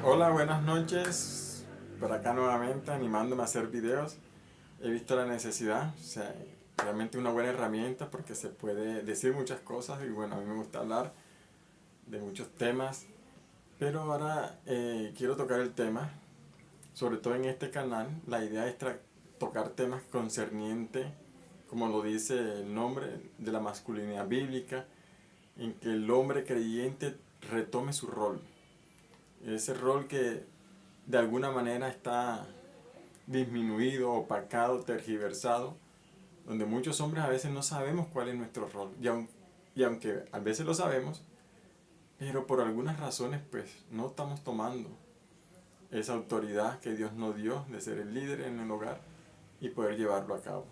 Hola, buenas noches. Por acá nuevamente animándome a hacer videos. He visto la necesidad, o sea, realmente una buena herramienta porque se puede decir muchas cosas y bueno, a mí me gusta hablar de muchos temas. Pero ahora quiero tocar el tema, sobre todo en este canal, la idea es tocar temas concernientes, como lo dice el nombre, de la masculinidad bíblica, en que el hombre creyente retome su rol. Ese rol que de alguna manera está disminuido, opacado, tergiversado, donde muchos hombres a veces no sabemos cuál es nuestro rol. Y aunque a veces lo sabemos, pero por algunas razones pues no estamos tomando esa autoridad que Dios nos dio de ser el líder en el hogar y poder llevarlo a cabo.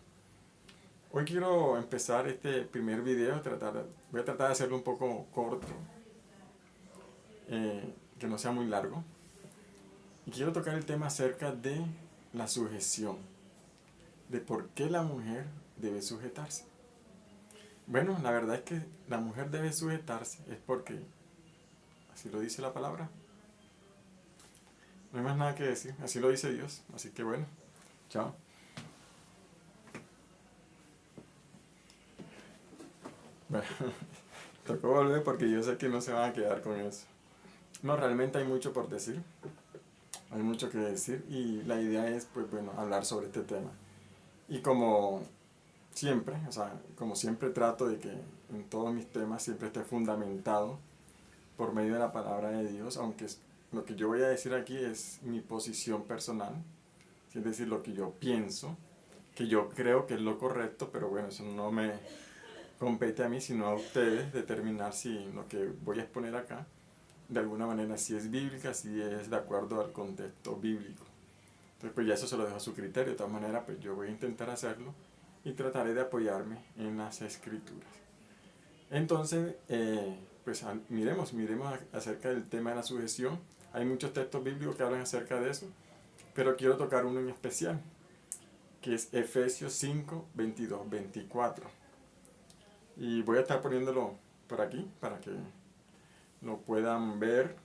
Hoy quiero empezar este primer video, voy a tratar de hacerlo un poco corto, que no sea muy largo. Y quiero tocar el tema acerca de la sujeción, de por qué la mujer debe sujetarse. Bueno, la verdad es que la mujer debe sujetarse, es porque así lo dice la palabra. No hay más nada que decir, así lo dice Dios. Así que bueno, chao. Bueno, tocó volver porque yo sé que no se van a quedar con eso. No, realmente hay mucho por decir, hay mucho que decir y la idea es, pues bueno, hablar sobre este tema. Y como siempre, o sea, como siempre trato de que en todos mis temas siempre esté fundamentado por medio de la palabra de Dios, aunque lo que yo voy a decir aquí es mi posición personal, es decir, lo que yo pienso, que yo creo que es lo correcto, pero bueno, eso no me compete a mí, sino a ustedes determinar si lo que voy a exponer acá, de alguna manera, si es bíblica, si es de acuerdo al contexto bíblico. Entonces, pues ya eso se lo dejo a su criterio, de todas maneras, pues yo voy a intentar hacerlo y trataré de apoyarme en las escrituras. Entonces, pues miremos acerca del tema de la sujeción. Hay muchos textos bíblicos que hablan acerca de eso, pero quiero tocar uno en especial, que es Efesios 5, 22, 24. Y voy a estar poniéndolo por aquí para que lo puedan ver,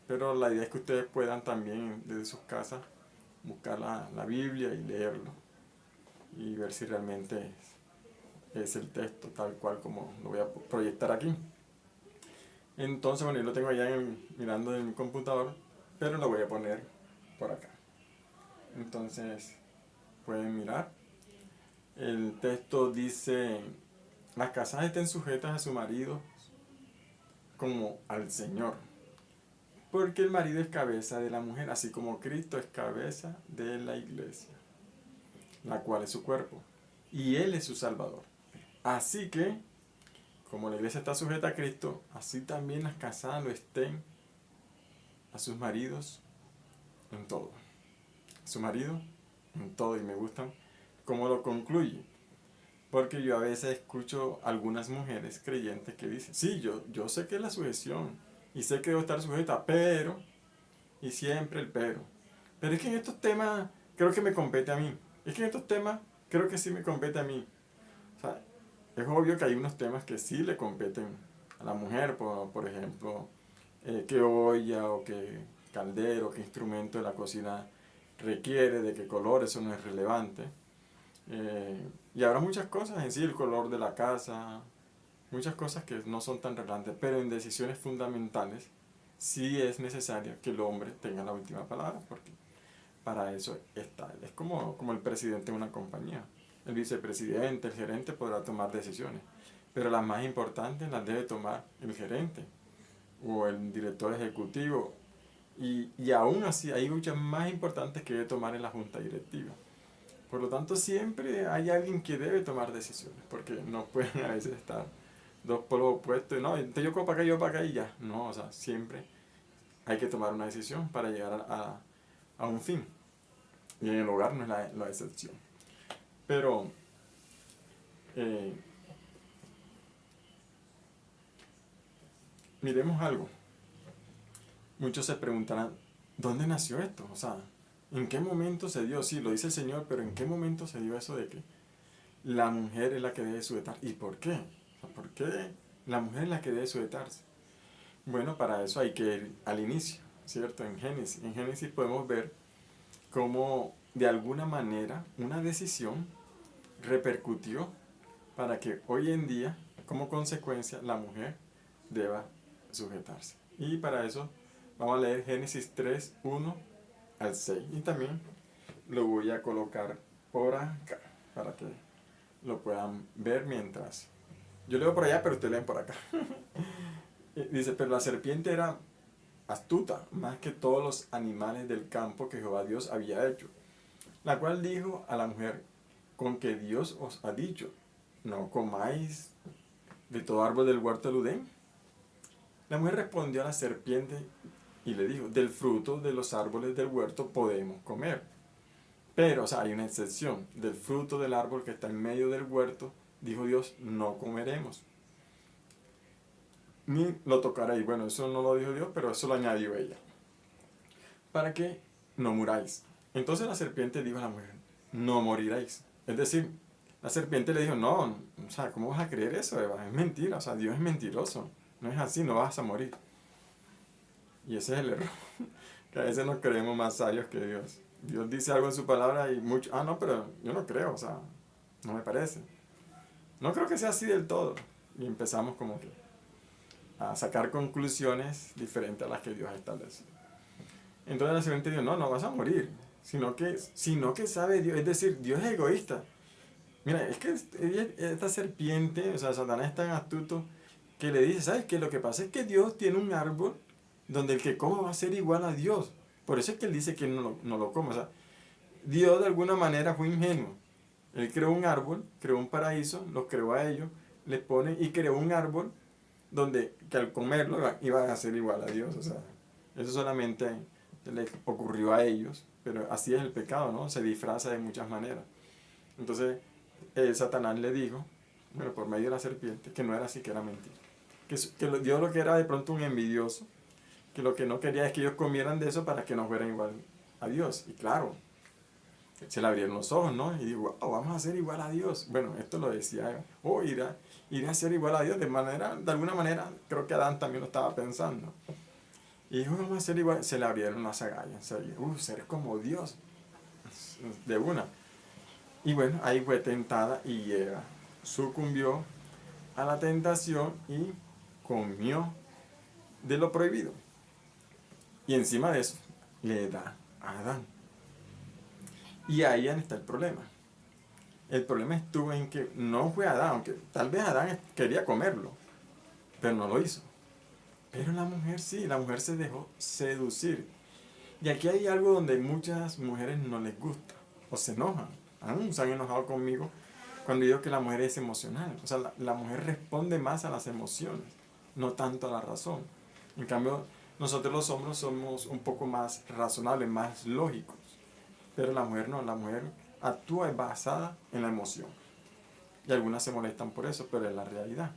pero la idea es que ustedes puedan también desde sus casas buscar la Biblia y leerlo y ver si realmente es el texto tal cual como lo voy a proyectar aquí. Entonces, bueno, yo lo tengo allá mirando en mi computador, pero lo voy a poner por acá. Entonces, pueden mirar. El texto dice, las casadas estén sujetas a su marido como al Señor, porque el marido es cabeza de la mujer, así como Cristo es cabeza de la iglesia, la cual es su cuerpo, y Él es su Salvador. Así que, como la iglesia está sujeta a Cristo, así también las casadas lo estén a sus maridos en todo. A su marido en todo, y me gustan cómo lo concluye. Porque yo a veces escucho algunas mujeres creyentes que dicen, sí, yo sé que es la sujeción, y sé que debo estar sujeta, pero, y siempre el pero. Pero es que en estos temas creo que me compete a mí. Es que en estos temas creo que sí me compete a mí. O sea, es obvio que hay unos temas que sí le competen a la mujer, por ejemplo, qué olla o qué caldero, qué instrumento de la cocina requiere, de qué color, eso no es relevante. Y habrá muchas cosas en sí, el color de la casa, muchas cosas que no son tan relevantes, pero en decisiones fundamentales sí es necesario que el hombre tenga la última palabra, porque para eso está. Es como el presidente de una compañía. El vicepresidente, el gerente podrá tomar decisiones, pero las más importantes las debe tomar el gerente o el director ejecutivo. Y aún así hay muchas más importantes que debe tomar en la junta directiva. Por lo tanto, siempre hay alguien que debe tomar decisiones, porque no pueden a veces estar dos polos opuestos, no, entonces yo para acá, yo para acá y ya. No, o sea, siempre hay que tomar una decisión para llegar a un fin. Y en el hogar no es la excepción. Pero, eh, miremos algo. Muchos se preguntarán, ¿dónde nació esto? O sea, ¿en qué momento se dio? Sí, lo dice el Señor, pero ¿en qué momento se dio eso de que la mujer es la que debe sujetar? ¿Y por qué? O sea, ¿por qué la mujer es la que debe sujetarse? Bueno, para eso hay que ir al inicio. ¿cierto? En Génesis podemos ver cómo de alguna manera una decisión repercutió para que hoy en día, como consecuencia, la mujer deba sujetarse. Y para eso vamos a leer Génesis 3, 1 al 6. Y también lo voy a colocar por acá para que lo puedan ver mientras. Yo leo por allá, pero ustedes leen por acá. Dice, pero la serpiente era astuta, más que todos los animales del campo que Jehová Dios había hecho, la cual dijo a la mujer, con que Dios os ha dicho, no comáis de todo árbol del huerto del Edén. La mujer respondió a la serpiente y le dijo, del fruto de los árboles del huerto podemos comer. Pero, o sea, hay una excepción, del fruto del árbol que está en medio del huerto, dijo Dios, no comeremos. Ni lo tocaréis. Bueno, eso no lo dijo Dios, pero eso lo añadió ella. Para que no muráis. Entonces la serpiente dijo a la mujer, no moriréis. Es decir, la serpiente le dijo, no, o sea, ¿cómo vas a creer eso, Eva? Es mentira, o sea, Dios es mentiroso. No es así, no vas a morir. Y ese es el error, que a veces nos creemos más sabios que Dios. Dios dice algo en su palabra y mucho, no, pero yo no creo, o sea, no me parece. No creo que sea así del todo. Y empezamos como que a sacar conclusiones diferentes a las que Dios establece. Entonces la serpiente dijo, no, no vas a morir, sino que sabe Dios, es decir, Dios es egoísta. Mira, es que esta serpiente, o sea, Satanás es tan astuto que le dice, ¿sabes qué? Lo que pasa es que Dios tiene un árbol donde el que coma va a ser igual a Dios. Por eso es que él dice que él no lo come. O sea, Dios de alguna manera fue ingenuo. Él creó un árbol, creó un paraíso, los creó a ellos, les pone y creó un árbol donde que al comerlo iban a ser igual a Dios. O sea, eso solamente les ocurrió a ellos, pero así es el pecado, ¿no? Se disfraza de muchas maneras. Entonces, Satanás le dijo, bueno, por medio de la serpiente, que no era así, que era mentira. Que Dios lo que era de pronto un envidioso, que lo que no quería es que ellos comieran de eso para que no fueran igual a Dios. Y claro, se le abrieron los ojos, ¿no? Y digo, wow, vamos a ser igual a Dios. Bueno, esto lo decía, iré a ser igual a Dios. De alguna manera, creo que Adán también lo estaba pensando. Y dijo, vamos a ser igual. Se le abrieron las agallas. Ser como Dios. De una. Y bueno, ahí fue tentada y Eva sucumbió a la tentación y comió de lo prohibido. Y encima de eso, le da a Adán. Y ahí está el problema. El problema estuvo en que no fue Adán, aunque tal vez Adán quería comerlo, pero no lo hizo. Pero la mujer sí, la mujer se dejó seducir. Y aquí hay algo donde muchas mujeres no les gusta o se enojan. Se han enojado conmigo cuando digo que la mujer es emocional. O sea, la mujer responde más a las emociones, no tanto a la razón. En cambio, nosotros los hombres somos un poco más razonables, más lógicos. Pero la mujer no, la mujer actúa basada en la emoción. Y algunas se molestan por eso, pero es la realidad.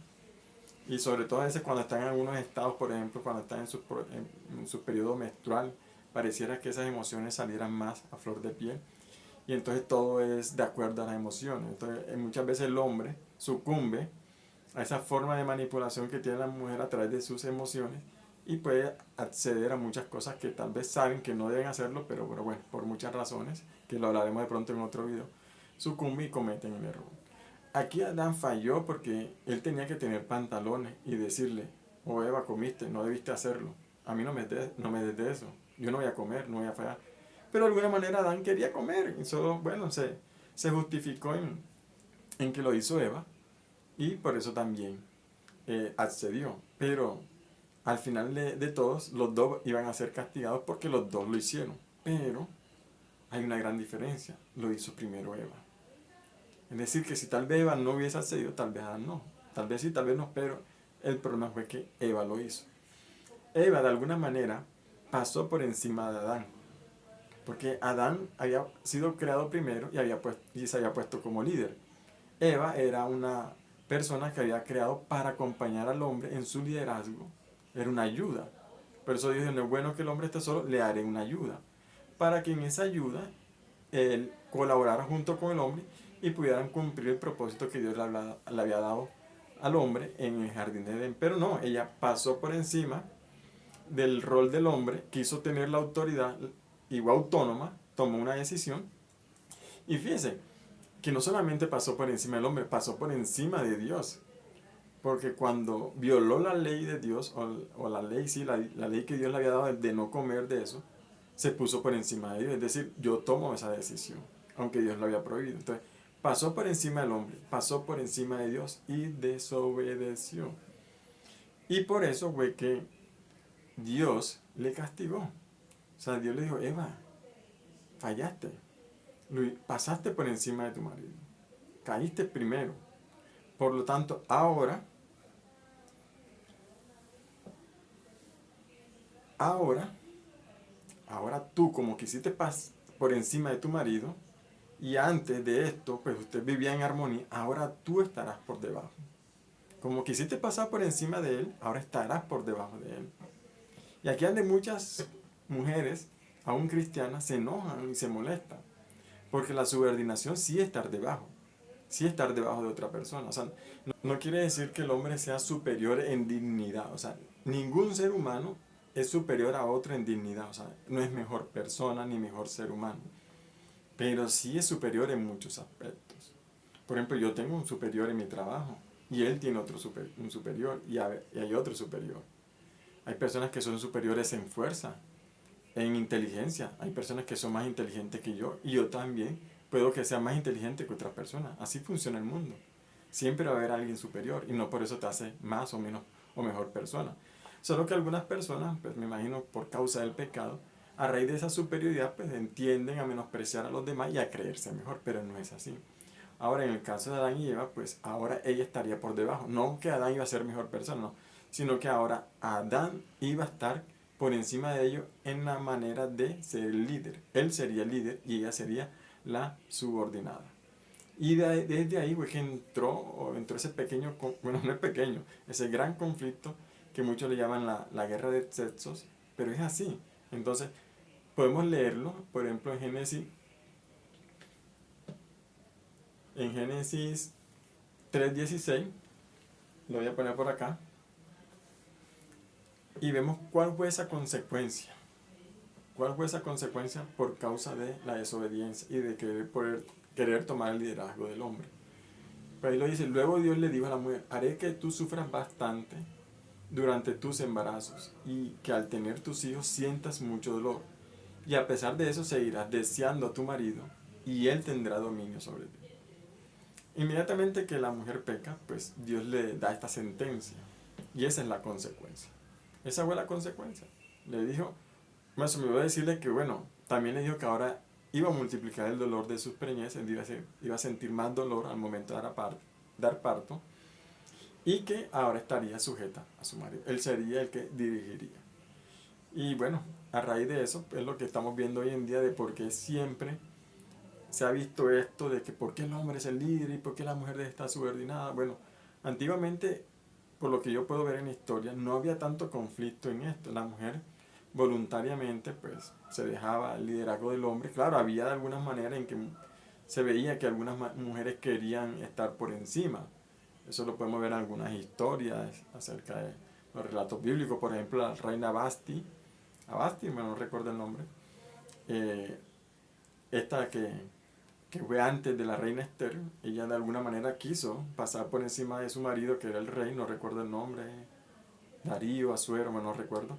Y sobre todo a veces cuando están en algunos estados, por ejemplo, cuando están en su periodo menstrual, pareciera que esas emociones salieran más a flor de piel. Y entonces todo es de acuerdo a las emociones. Entonces muchas veces el hombre sucumbe a esa forma de manipulación que tiene la mujer a través de sus emociones y puede acceder a muchas cosas que tal vez saben que no deben hacerlo, pero bueno, por muchas razones, que lo hablaremos de pronto en otro video, sucumbe y cometen el error. Aquí Adán falló porque él tenía que tener pantalones y decirle, Eva, comiste, no debiste hacerlo, a mí no me des de eso, yo no voy a comer, no voy a fallar. Pero de alguna manera Adán quería comer, y solo, bueno, se justificó en que lo hizo Eva, y por eso también accedió. Pero al final de todos, los dos iban a ser castigados porque los dos lo hicieron. Pero hay una gran diferencia, lo hizo primero Eva. Es decir, que si tal vez Eva no hubiese accedido, tal vez Adán no. Tal vez sí, tal vez no, pero el problema fue que Eva lo hizo. Eva de alguna manera pasó por encima de Adán. Porque Adán había sido creado primero y se había puesto como líder. Eva era una persona que había creado para acompañar al hombre en su liderazgo. Era una ayuda. Por eso Dios dijo, no es bueno que el hombre esté solo, le haré una ayuda. Para que en esa ayuda él colaborara junto con el hombre y pudieran cumplir el propósito que Dios le había dado al hombre en el jardín de Edén. Pero no, ella pasó por encima del rol del hombre, quiso tener la autoridad igual autónoma, tomó una decisión y fíjese que no solamente pasó por encima del hombre, pasó por encima de Dios. Porque cuando violó la ley de Dios, o la ley, sí, la ley que Dios le había dado de no comer de eso, se puso por encima de Dios. Es decir, yo tomo esa decisión, aunque Dios lo había prohibido. Entonces, pasó por encima del hombre, pasó por encima de Dios y desobedeció. Y por eso fue que Dios le castigó. O sea, Dios le dijo, Eva, fallaste, pasaste por encima de tu marido, caíste primero. Por lo tanto, ahora tú, como quisiste por encima de tu marido, y antes de esto, pues usted vivía en armonía, ahora tú estarás por debajo. Como quisiste pasar por encima de él, ahora estarás por debajo de él. Y aquí donde muchas mujeres, aún cristianas, se enojan y se molestan. Porque la subordinación sí es estar debajo. Sí estar debajo de otra persona. O sea, no quiere decir que el hombre sea superior en dignidad. O sea, ningún ser humano es superior a otro en dignidad. O sea, no es mejor persona ni mejor ser humano. Pero sí es superior en muchos aspectos. Por ejemplo, yo tengo un superior en mi trabajo. Y él tiene un superior. Y hay otro superior. Hay personas que son superiores en fuerza, en inteligencia. Hay personas que son más inteligentes que yo. Y yo también puedo que sea más inteligente que otras personas. Así funciona el mundo. Siempre va a haber alguien superior. Y no por eso te hace más o menos o mejor persona. Solo que algunas personas, pues me imagino por causa del pecado, a raíz de esa superioridad, pues tienden a menospreciar a los demás y a creerse mejor. Pero no es así. Ahora, en el caso de Adán y Eva, pues ahora ella estaría por debajo. No que Adán iba a ser mejor persona, no, sino que ahora Adán iba a estar por encima de ellos en la manera de ser el líder. Él sería el líder y ella sería la subordinada. Y desde ahí fue que entró ese pequeño, bueno, no es pequeño, ese gran conflicto que muchos le llaman la guerra de sexos, pero es así. Entonces, podemos leerlo, por ejemplo, en Génesis 3:16, lo voy a poner por acá, y vemos cuál fue esa consecuencia. ¿Cuál fue esa consecuencia por causa de la desobediencia y de querer tomar el liderazgo del hombre? Pero ahí lo dice, luego Dios le dijo a la mujer, haré que tú sufras bastante durante tus embarazos y que al tener tus hijos sientas mucho dolor. Y a pesar de eso seguirás deseando a tu marido y él tendrá dominio sobre ti. Inmediatamente que la mujer peca, pues Dios le da esta sentencia. Y esa es la consecuencia. Esa fue la consecuencia. Le dijo, bueno, se me iba a decirle que, bueno, también le dijo que ahora iba a multiplicar el dolor de sus preñez, iba a sentir más dolor al momento de dar parto, y que ahora estaría sujeta a su marido. Él sería el que dirigiría. Y bueno, a raíz de eso es lo que estamos viendo hoy en día de por qué siempre se ha visto esto de que por qué el hombre es el líder y por qué la mujer debe estar subordinada. Bueno, antiguamente, por lo que yo puedo ver en la historia, no había tanto conflicto en esto. La mujer voluntariamente pues se dejaba el liderazgo del hombre. Claro, había de algunas maneras en que se veía que algunas mujeres querían estar por encima. Eso lo podemos ver en algunas historias acerca de los relatos bíblicos. Por ejemplo, la reina Abasti, bueno, no recuerdo el nombre, esta que fue antes de la reina Esther, ella de alguna manera quiso pasar por encima de su marido, que era el rey, no recuerdo el nombre, Darío, Asuero, no recuerdo.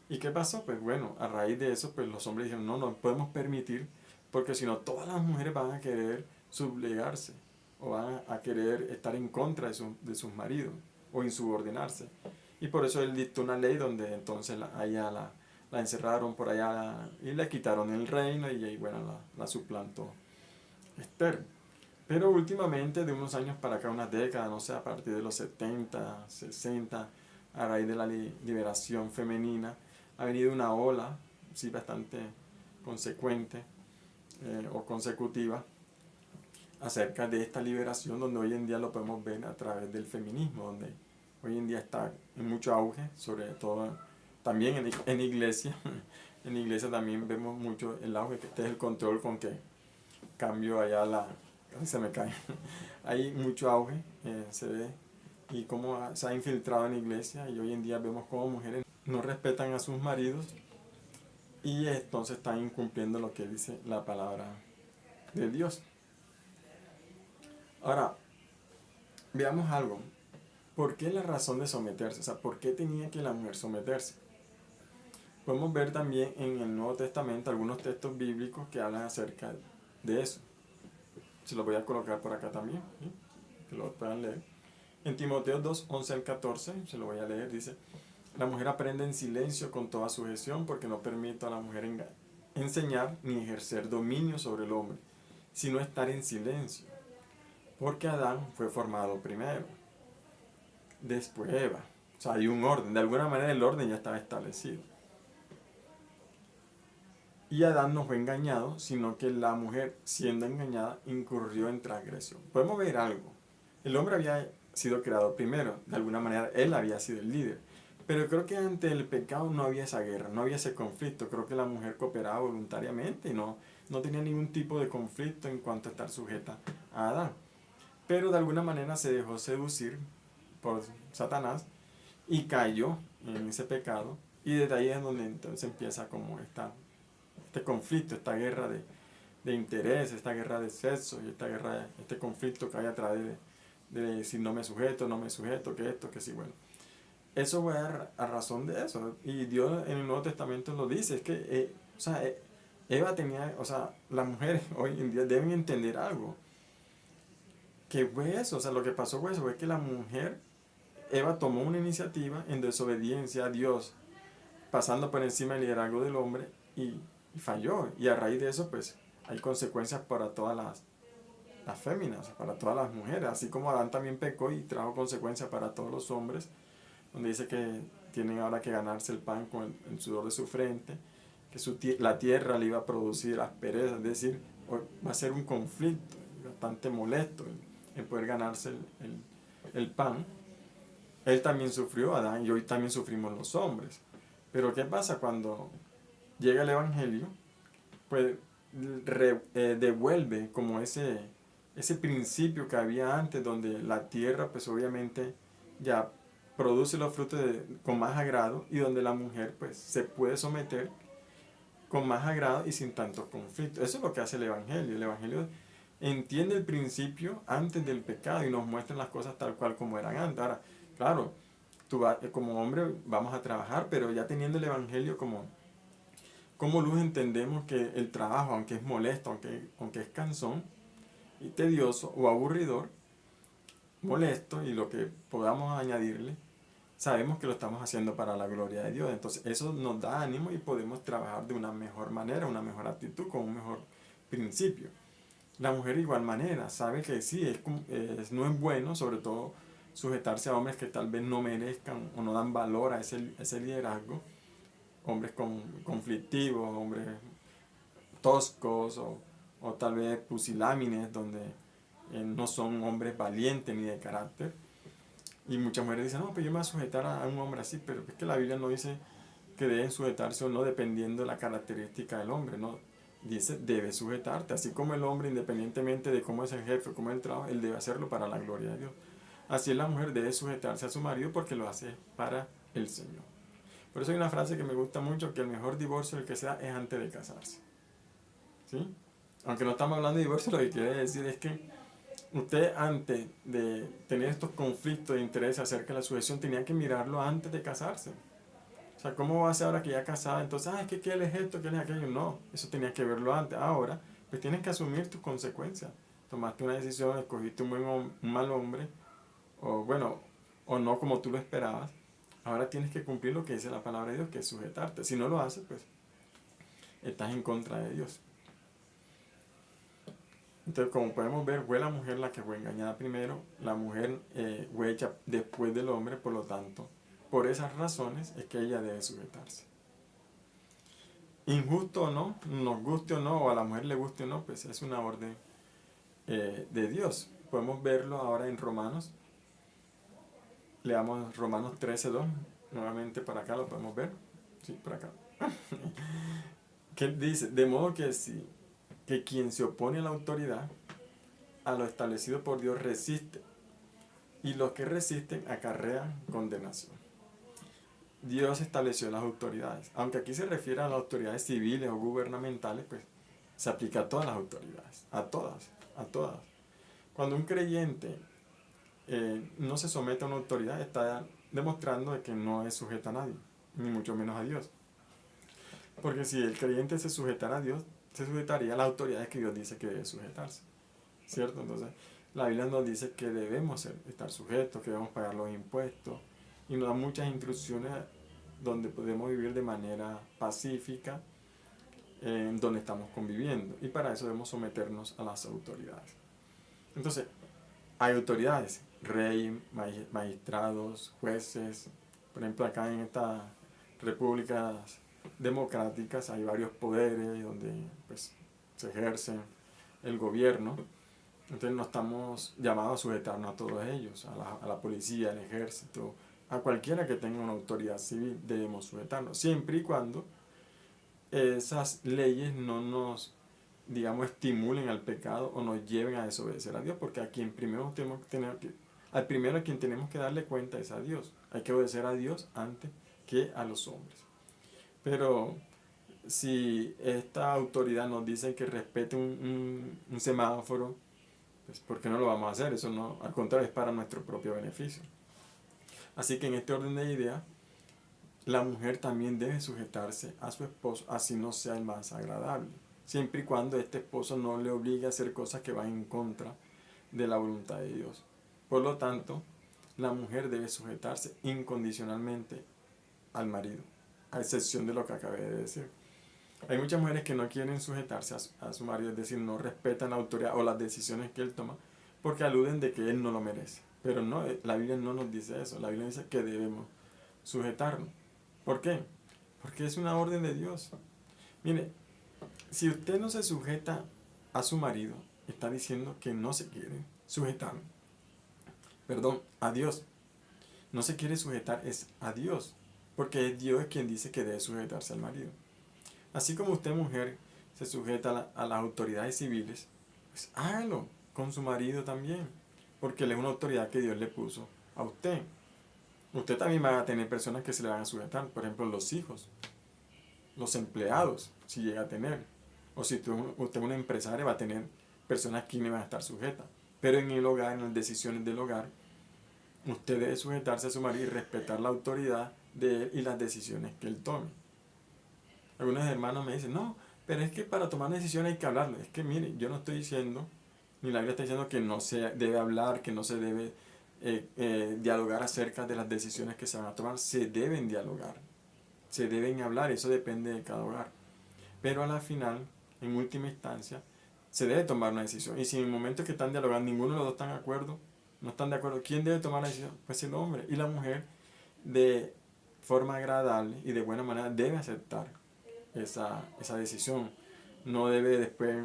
¿Y qué pasó? Pues bueno, a raíz de eso, pues los hombres dijeron, no podemos permitir, porque si no todas las mujeres van a querer sublegarse, o van a querer estar en contra de sus maridos, o insubordinarse. Y por eso él dictó una ley donde entonces la encerraron por allá y le quitaron el reino y ahí, bueno, la suplantó Esther. Pero últimamente, de unos años para acá, unas décadas, no sé, a partir de los 70, 60, a raíz de la liberación femenina, ha venido una ola, sí, bastante consecuente o consecutiva, acerca de esta liberación, donde hoy en día lo podemos ver a través del feminismo, donde hoy en día está en mucho auge, sobre todo también en iglesia. En iglesia también vemos mucho el auge, que este es el control con que cambio allá casi se me cae. Hay mucho auge, se ve, y cómo se ha infiltrado en la iglesia, y hoy en día vemos como mujeres no respetan a sus maridos y entonces están incumpliendo lo que dice la palabra de Dios. Ahora, veamos algo. ¿Por qué la razón de someterse? O sea, ¿por qué tenía que la mujer someterse? Podemos ver también en el Nuevo Testamento algunos textos bíblicos que hablan acerca de eso. Se los voy a colocar por acá también, ¿sí? Que lo puedan leer. En Timoteo 2, 11 al 14, se lo voy a leer, dice: la mujer aprende en silencio con toda sujeción, porque no permite a la mujer enseñar ni ejercer dominio sobre el hombre, sino estar en silencio. Porque Adán fue formado primero, después Eva. O sea, hay un orden. De alguna manera el orden ya estaba establecido. Y Adán no fue engañado, sino que la mujer, siendo engañada, incurrió en transgresión. Podemos ver algo. El hombre había sido creado primero. De alguna manera él había sido el líder. Pero creo que ante el pecado no había esa guerra, no había ese conflicto. Creo que la mujer cooperaba voluntariamente y no tenía ningún tipo de conflicto en cuanto a estar sujeta a Adán. Pero de alguna manera se dejó seducir por Satanás y cayó en ese pecado. Y desde ahí es donde entonces empieza como este conflicto, esta guerra de interés, esta guerra de sexo y este conflicto que hay a través de si no me sujeto, que esto, que sí, bueno. Eso fue a razón de eso. Y Dios en el Nuevo Testamento lo dice, es que, Eva tenía, las mujeres hoy en día deben entender algo. Que fue eso, lo que pasó fue eso, fue que la mujer, Eva tomó una iniciativa en desobediencia a Dios, pasando por encima del liderazgo del hombre y falló. Y a raíz de eso, pues, hay consecuencias para todas las féminas, para todas las mujeres. Así como Adán también pecó y trajo consecuencias para todos los hombres, donde dice que tienen ahora que ganarse el pan con el sudor de su frente, que la tierra le iba a producir aspereza, es decir, va a ser un conflicto bastante molesto en poder ganarse el pan. Él también sufrió, Adán, y hoy también sufrimos los hombres. Pero ¿qué pasa cuando llega el Evangelio? Pues devuelve como ese principio que había antes, donde la tierra pues obviamente ya produce los frutos con más agrado, y donde la mujer pues se puede someter con más agrado y sin tanto conflicto. Eso es lo que hace el Evangelio. El Evangelio entiende el principio antes del pecado y nos muestra las cosas tal cual como eran antes. Ahora, claro, como hombre vamos a trabajar, pero ya teniendo el Evangelio como luz, entendemos que el trabajo, aunque es molesto, aunque es cansón y tedioso o aburridor, molesto, y lo que podamos añadirle, sabemos que lo estamos haciendo para la gloria de Dios. Entonces eso nos da ánimo y podemos trabajar de una mejor manera, una mejor actitud, con un mejor principio. La mujer de igual manera sabe que sí, no es bueno, sobre todo, sujetarse a hombres que tal vez no merezcan o no dan valor a ese liderazgo. Hombres conflictivos, hombres toscos o tal vez pusilámines, donde no son hombres valientes ni de carácter. Y muchas mujeres dicen, no, pues yo me voy a sujetar a un hombre así, pero es que la Biblia no dice que deben sujetarse o no dependiendo de la característica del hombre, no. Dice, debe sujetarte, así como el hombre, independientemente de cómo es el jefe, cómo es el trabajo, él debe hacerlo para la gloria de Dios. Así la mujer debe sujetarse a su marido porque lo hace para el Señor. Por eso hay una frase que me gusta mucho, que el mejor divorcio, el que sea, es antes de casarse. ¿Sí? Aunque no estamos hablando de divorcio, lo que quiere decir es que usted, antes de tener estos conflictos de interés acerca de la sujeción, tenía que mirarlo antes de casarse. O sea, ¿cómo va a ser ahora que ya casada? Entonces, es que él es esto, que él es aquello. No, eso tenía que verlo antes. Ahora, pues tienes que asumir tus consecuencias. Tomaste una decisión, escogiste un mal hombre, o bueno, o no como tú lo esperabas. Ahora tienes que cumplir lo que dice la palabra de Dios, que es sujetarte. Si no lo haces, pues estás en contra de Dios. Entonces, como podemos ver, fue la mujer la que fue engañada primero, la mujer fue hecha después del hombre, por lo tanto, por esas razones es que ella debe sujetarse. Injusto o no, nos guste o no, o a la mujer le guste o no, pues es una orden de Dios. Podemos verlo ahora en Romanos. Leamos Romanos 13:2, nuevamente para acá lo podemos ver. Sí, por acá. Que dice, de modo que quien se opone a la autoridad, a lo establecido por Dios, resiste, y los que resisten acarrean condenación. Dios estableció las autoridades. Aunque aquí se refiere a las autoridades civiles o gubernamentales, pues se aplica a todas las autoridades, a todas, a todas. Cuando un creyente no se somete a una autoridad, está demostrando de que no es sujeta a nadie, ni mucho menos a Dios. Porque si el creyente se sujetara a Dios, se sujetaría a las autoridades que Dios dice que debe sujetarse, ¿cierto? Entonces, la Biblia nos dice que debemos estar sujetos, que debemos pagar los impuestos, y nos da muchas instrucciones donde podemos vivir de manera pacífica, en donde estamos conviviendo, y para eso debemos someternos a las autoridades. Entonces, hay autoridades, rey, magistrados, jueces. Por ejemplo, acá en estas repúblicas democráticas hay varios poderes donde pues, se ejerce el gobierno. Entonces no estamos llamados a sujetarnos a todos ellos, a la policía, al ejército, a cualquiera que tenga una autoridad civil debemos sujetarnos, siempre y cuando esas leyes no nos, digamos, estimulen al pecado o nos lleven a desobedecer a Dios, porque a quien primero tenemos que tener que, al primero a quien tenemos que darle cuenta es a Dios. Hay que obedecer a Dios antes que a los hombres. Pero si esta autoridad nos dice que respete un semáforo, pues ¿por qué no lo vamos a hacer? Eso no, al contrario, es para nuestro propio beneficio. Así que en este orden de ideas, la mujer también debe sujetarse a su esposo, así no sea el más agradable, siempre y cuando este esposo no le obligue a hacer cosas que van en contra de la voluntad de Dios. Por lo tanto, la mujer debe sujetarse incondicionalmente al marido, a excepción de lo que acabé de decir. Hay muchas mujeres que no quieren sujetarse a su marido, es decir, no respetan la autoridad o las decisiones que él toma, porque aluden de que él no lo merece. Pero no, la Biblia no nos dice eso, la Biblia dice que debemos sujetarnos. ¿Por qué? Porque es una orden de Dios. Mire, si usted no se sujeta a su marido, está diciendo que no se quiere sujetar, perdón, a Dios. No se quiere sujetar es a Dios, porque es Dios quien dice que debe sujetarse al marido. Así como usted, mujer, se sujeta a las autoridades civiles, pues hágalo con su marido también, porque él es una autoridad que Dios le puso a usted. Usted también va a tener personas que se le van a sujetar, por ejemplo, los hijos, los empleados, si llega a tener. O si usted es una empresaria, va a tener personas que le van a estar sujetas. Pero en el hogar, en las decisiones del hogar, usted debe sujetarse a su marido y respetar la autoridad de él y las decisiones que él tome. Algunos hermanos me dicen, no, pero es que para tomar decisiones hay que hablarlo. Es que mire, yo no estoy diciendo, ni la Biblia está diciendo que no se debe hablar, que no se debe dialogar acerca de las decisiones que se van a tomar. Se deben dialogar, se deben hablar, eso depende de cada hogar. Pero a la final, en última instancia, se debe tomar una decisión. Y si en el momento que están dialogando ninguno de los dos están de acuerdo, no están de acuerdo, ¿quién debe tomar la decisión? Pues el hombre. Y la mujer, de forma agradable y de buena manera, debe aceptar esa decisión. No debe después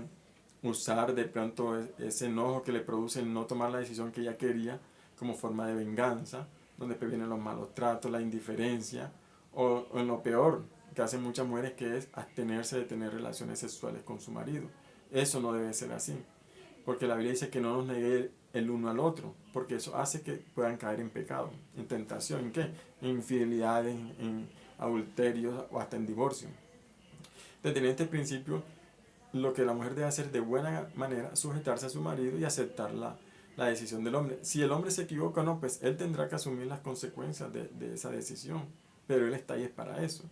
usar de pronto ese enojo que le produce el no tomar la decisión que ella quería como forma de venganza, donde después vienen los malos tratos, la indiferencia, o en lo peor que hacen muchas mujeres, que es abstenerse de tener relaciones sexuales con su marido. Eso no debe ser así, porque la Biblia dice que no nos negue el uno al otro, porque eso hace que puedan caer en pecado, en tentación, ¿en qué? En infidelidades, en adulterios o hasta en divorcio. De tener este principio, lo que la mujer debe hacer de buena manera, sujetarse a su marido y aceptar la decisión del hombre. Si el hombre se equivoca o no, pues él tendrá que asumir las consecuencias de esa decisión, pero él está ahí es para eso.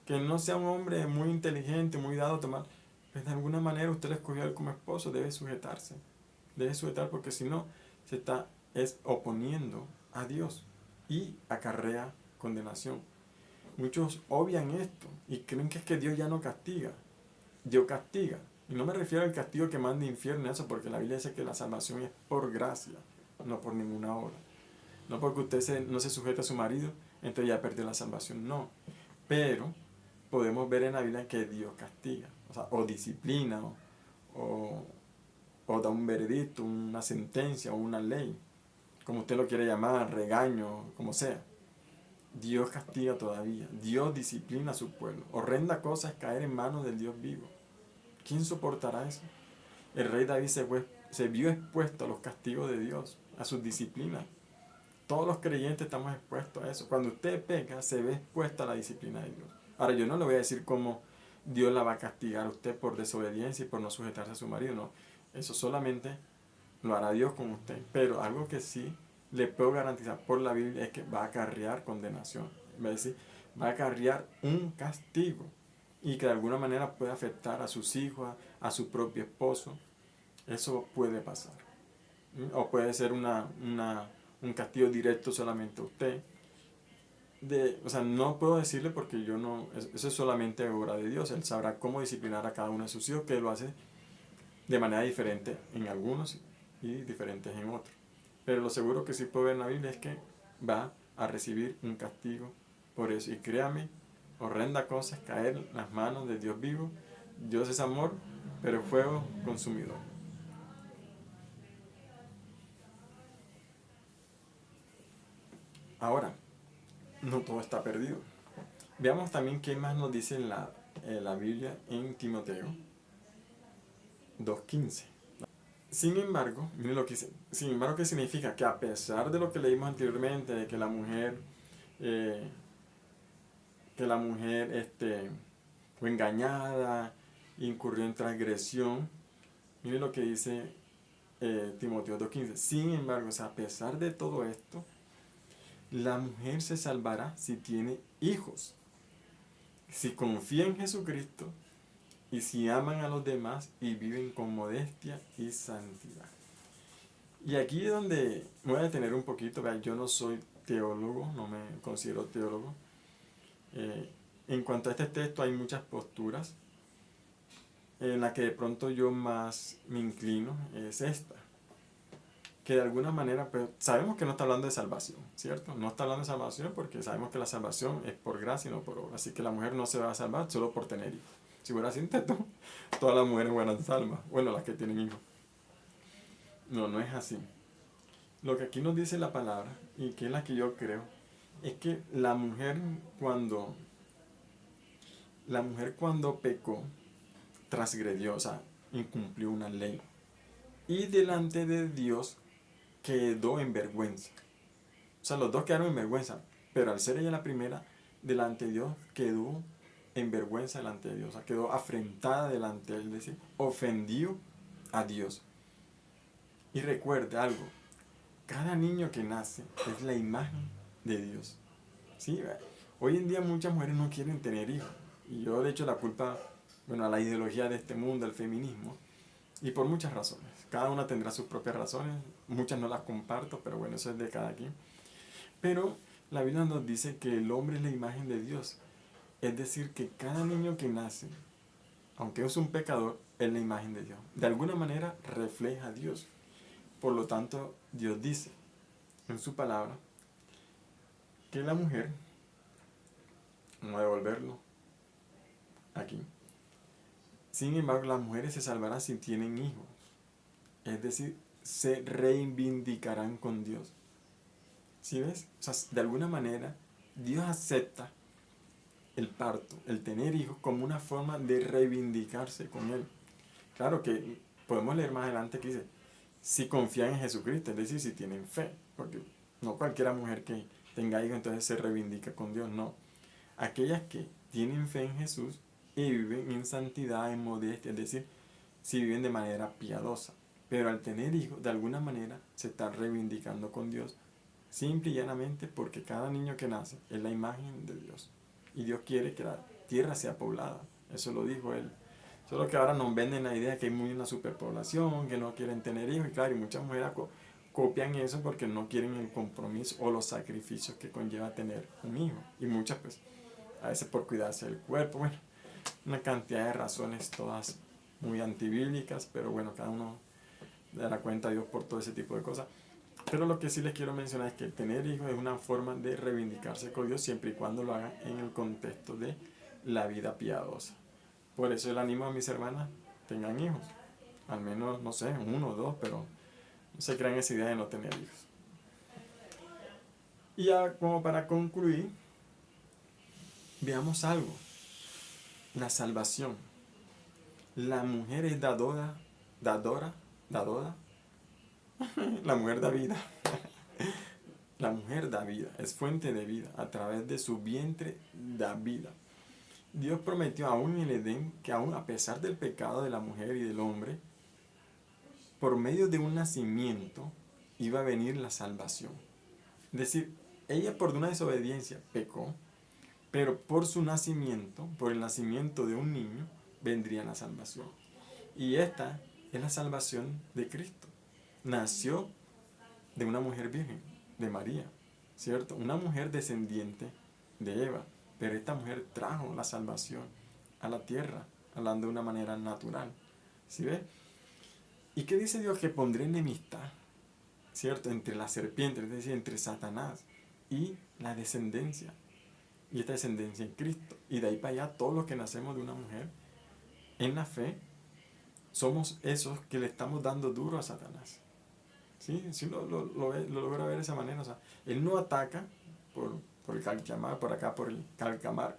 Que no sea un hombre muy inteligente, muy dado a tomar, pues de alguna manera usted lo escogió a él como esposo, debe sujetarse. Debe sujetar, porque si no, se está oponiendo a Dios y acarrea condenación. Muchos obvian esto y creen que es que Dios ya no castiga. Dios castiga. Y no me refiero al castigo que manda infierno, eso, porque la Biblia dice que la salvación es por gracia, no por ninguna obra. No porque usted no se sujeta a su marido, entonces ya perdió la salvación, no. Pero podemos ver en la Biblia que Dios castiga, o disciplina, o da un veredicto, una sentencia o una ley, como usted lo quiere llamar, regaño, como sea. Dios castiga todavía, Dios disciplina a su pueblo. Horrenda cosa es caer en manos del Dios vivo. ¿Quién soportará eso? El rey David se vio expuesto a los castigos de Dios, a sus disciplinas. Todos los creyentes estamos expuestos a eso. Cuando usted peca, se ve expuesta a la disciplina de Dios. Ahora, yo no le voy a decir cómo Dios la va a castigar a usted por desobediencia y por no sujetarse a su marido, no. Eso solamente lo hará Dios con usted. Pero algo que sí le puedo garantizar por la Biblia es que va a acarrear condenación. Va a decir, va a acarrear un castigo y que de alguna manera puede afectar a sus hijos, a su propio esposo. Eso puede pasar. O puede ser un castigo directo solamente a usted. O sea, no puedo decirle porque yo no, eso es solamente obra de Dios. Él sabrá cómo disciplinar a cada uno de sus hijos, que lo hace de manera diferente en algunos y diferentes en otros. Pero lo seguro que sí puedo ver en la Biblia es que va a recibir un castigo por eso. Y créame, horrenda cosa es caer en las manos de Dios vivo. Dios es amor, pero fuego consumidor. Ahora, no todo está perdido. Veamos también qué más nos dice la Biblia en Timoteo 2:15. Sin embargo, miren lo que dice. Sin embargo, ¿qué significa? Que a pesar de lo que leímos anteriormente, de que eh, la mujer fue engañada, incurrió en transgresión, miren lo que dice Timoteo 2:15. Sin embargo, o sea, a pesar de todo esto, la mujer se salvará si tiene hijos, si confía en Jesucristo y si aman a los demás y viven con modestia y santidad. Y aquí es donde me voy a detener un poquito. Yo no soy teólogo, no me considero teólogo. En cuanto a este texto hay muchas posturas. En la que de pronto yo más me inclino es esta. Que de alguna manera, pues, sabemos que no está hablando de salvación, ¿cierto? No está hablando de salvación porque sabemos que la salvación es por gracia y no por obra. Así que la mujer no se va a salvar solo por tener hijos. Si fuera así, todas las mujeres fueran salvas. Bueno, las que tienen hijos. No, no es así. Lo que aquí nos dice la palabra, y que es la que yo creo, es que la mujer cuando pecó, transgredió, o sea, incumplió una ley. Y delante de Dios quedó en vergüenza. O sea, los dos quedaron en vergüenza, pero al ser ella la primera, delante de Dios quedó en vergüenza delante de Dios. O sea, quedó afrentada delante de él, es decir, ofendió a Dios. Y recuerde algo, cada niño que nace es la imagen de Dios. ¿Sí? Hoy en día muchas mujeres no quieren tener hijos. Y yo le echo la culpa, bueno, a la ideología de este mundo, al feminismo, y por muchas razones. Cada una tendrá sus propias razones, muchas no las comparto, pero bueno, eso es de cada quien. Pero la Biblia nos dice que el hombre es la imagen de Dios. Es decir, que cada niño que nace, aunque es un pecador, es la imagen de Dios. De alguna manera refleja a Dios. Por lo tanto, Dios dice en su palabra que la mujer, vamos a devolverlo aquí, sin embargo, las mujeres se salvarán si tienen hijos. Es decir, se reivindicarán con Dios. ¿Sí ves? O sea, de alguna manera, Dios acepta el parto, el tener hijos, como una forma de reivindicarse con Él. Claro que podemos leer más adelante que dice, si confían en Jesucristo, es decir, si tienen fe, porque no cualquiera mujer que tenga hijos entonces se reivindica con Dios, no. Aquellas que tienen fe en Jesús y viven en santidad, en modestia, es decir, si viven de manera piadosa. Pero al tener hijos, de alguna manera, se están reivindicando con Dios, simple y llanamente porque cada niño que nace es la imagen de Dios. Y Dios quiere que la tierra sea poblada. Eso lo dijo Él. Solo que ahora nos venden la idea que hay una superpoblación, que no quieren tener hijos. Y claro, y muchas mujeres copian eso porque no quieren el compromiso o los sacrificios que conlleva tener un hijo. Y muchas, pues, a veces por cuidarse del cuerpo. Bueno, una cantidad de razones todas muy antibíblicas, pero bueno, cada uno dará cuenta a Dios por todo ese tipo de cosas. Pero lo que sí les quiero mencionar es que tener hijos es una forma de reivindicarse con Dios siempre y cuando lo hagan en el contexto de la vida piadosa. Por eso el animo a mis hermanas, tengan hijos. Al menos, no sé, uno o dos, pero no se crean esa idea de no tener hijos. Y ya como para concluir, veamos algo. La salvación. La mujer es dadora, la mujer da vida. La mujer da vida, es fuente de vida, a través de su vientre da vida. Dios prometió aún en el Edén que aún a pesar del pecado de la mujer y del hombre, por medio de un nacimiento iba a venir la salvación. Es decir, ella por una desobediencia pecó, pero por su nacimiento, por el nacimiento de un niño, vendría la salvación. Y esta es la salvación de Cristo. Nació de una mujer virgen, de María, ¿cierto? Una mujer descendiente de Eva, pero esta mujer trajo la salvación a la tierra, hablando de una manera natural. ¿Sí ves? ¿Y qué dice Dios? Que pondré enemistad, ¿cierto? Entre la serpiente, es decir, entre Satanás y la descendencia. Y esta descendencia en Cristo. Y de ahí para allá, todos los que nacemos de una mujer, en la fe, somos esos que le estamos dando duro a Satanás. ¿Sí? Sí lo logra ver de esa manera. O sea, él no ataca por el calcamar, por acá, por el calcamar,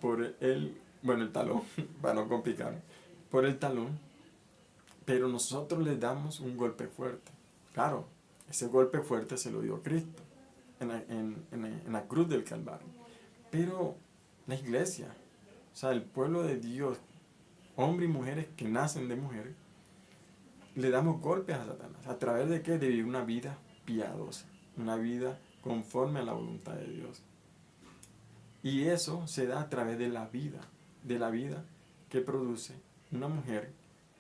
por el talón, para no complicar, por el talón, pero nosotros le damos un golpe fuerte. Claro, ese golpe fuerte se lo dio Cristo en la cruz del Calvario. Pero la iglesia, o sea, el pueblo de Dios, hombres y mujeres que nacen de mujeres, le damos golpes a Satanás. ¿A través de qué? De vivir una vida piadosa, una vida conforme a la voluntad de Dios. Y eso se da a través de la vida que produce una mujer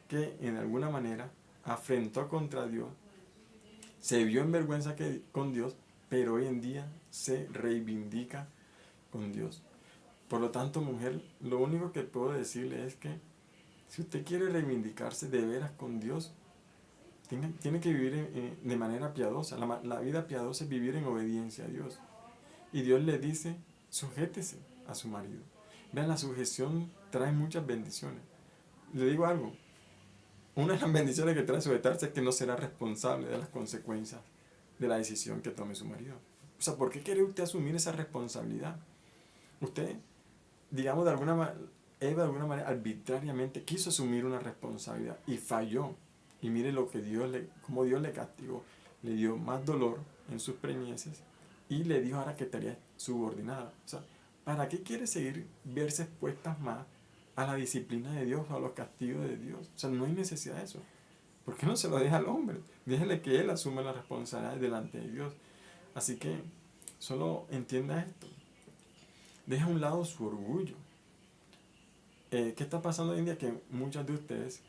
que en alguna manera afrentó contra Dios, se vio en vergüenza con Dios, pero hoy en día se reivindica con Dios. Por lo tanto, mujer, lo único que puedo decirle es que si usted quiere reivindicarse de veras con Dios, tiene que vivir de manera piadosa. La vida piadosa es vivir en obediencia a Dios. Y Dios le dice, sujétese a su marido. Vean, la sujeción trae muchas bendiciones. Le digo algo, una de las bendiciones que trae sujetarse es que no será responsable de las consecuencias de la decisión que tome su marido. O sea, ¿por qué quiere usted asumir esa responsabilidad? Usted, digamos, Eva de alguna manera arbitrariamente quiso asumir una responsabilidad y falló. Y mire cómo Dios le castigó. Le dio más dolor en sus preñeces y le dijo ahora que estaría subordinada. O sea, ¿para qué quiere seguir verse expuestas más a la disciplina de Dios o a los castigos de Dios? O sea, no hay necesidad de eso. ¿Por qué no se lo deja al hombre? Déjele que él asuma la responsabilidad delante de Dios. Así que solo entienda esto. Deja a un lado su orgullo. ¿Qué está pasando hoy en día? Que muchas de ustedes,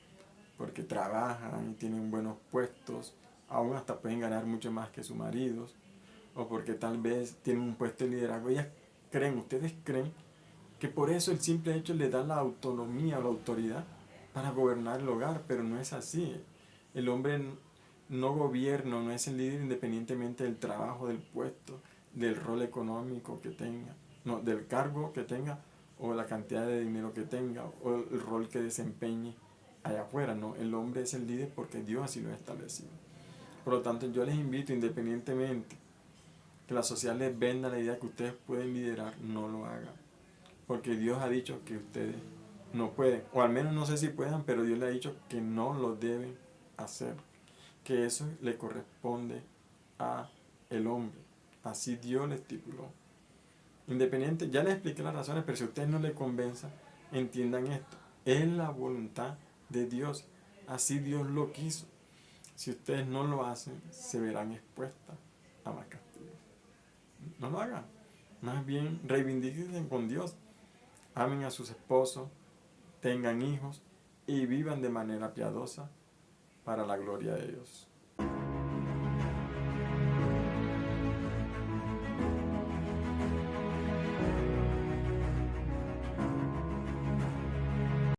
porque trabajan y tienen buenos puestos, aún hasta pueden ganar mucho más que sus maridos, o porque tal vez tienen un puesto de liderazgo, ustedes creen que por eso el simple hecho les da la autonomía o la autoridad para gobernar el hogar, pero no es así. El hombre no gobierna, no es el líder independientemente del trabajo, del puesto, del rol económico que tenga, no, del cargo que tenga o la cantidad de dinero que tenga o el rol que desempeñe allá afuera. No, el hombre es el líder porque Dios así lo ha establecido. Por lo tanto, yo les invito, independientemente que la sociedad les venda la idea que ustedes pueden liderar, no lo hagan. Porque Dios ha dicho que ustedes no pueden, o al menos no sé si puedan, pero Dios le ha dicho que no lo deben hacer. Que eso le corresponde a el hombre. Así Dios le estipuló. Independiente, ya les expliqué las razones, pero si a ustedes no les convenzan, entiendan esto. Es la voluntad de Dios. Así Dios lo quiso. Si ustedes no lo hacen, se verán expuestas a más castigo. No lo hagan. Más bien, reivindíquense con Dios. Amen a sus esposos, tengan hijos y vivan de manera piadosa para la gloria de Dios.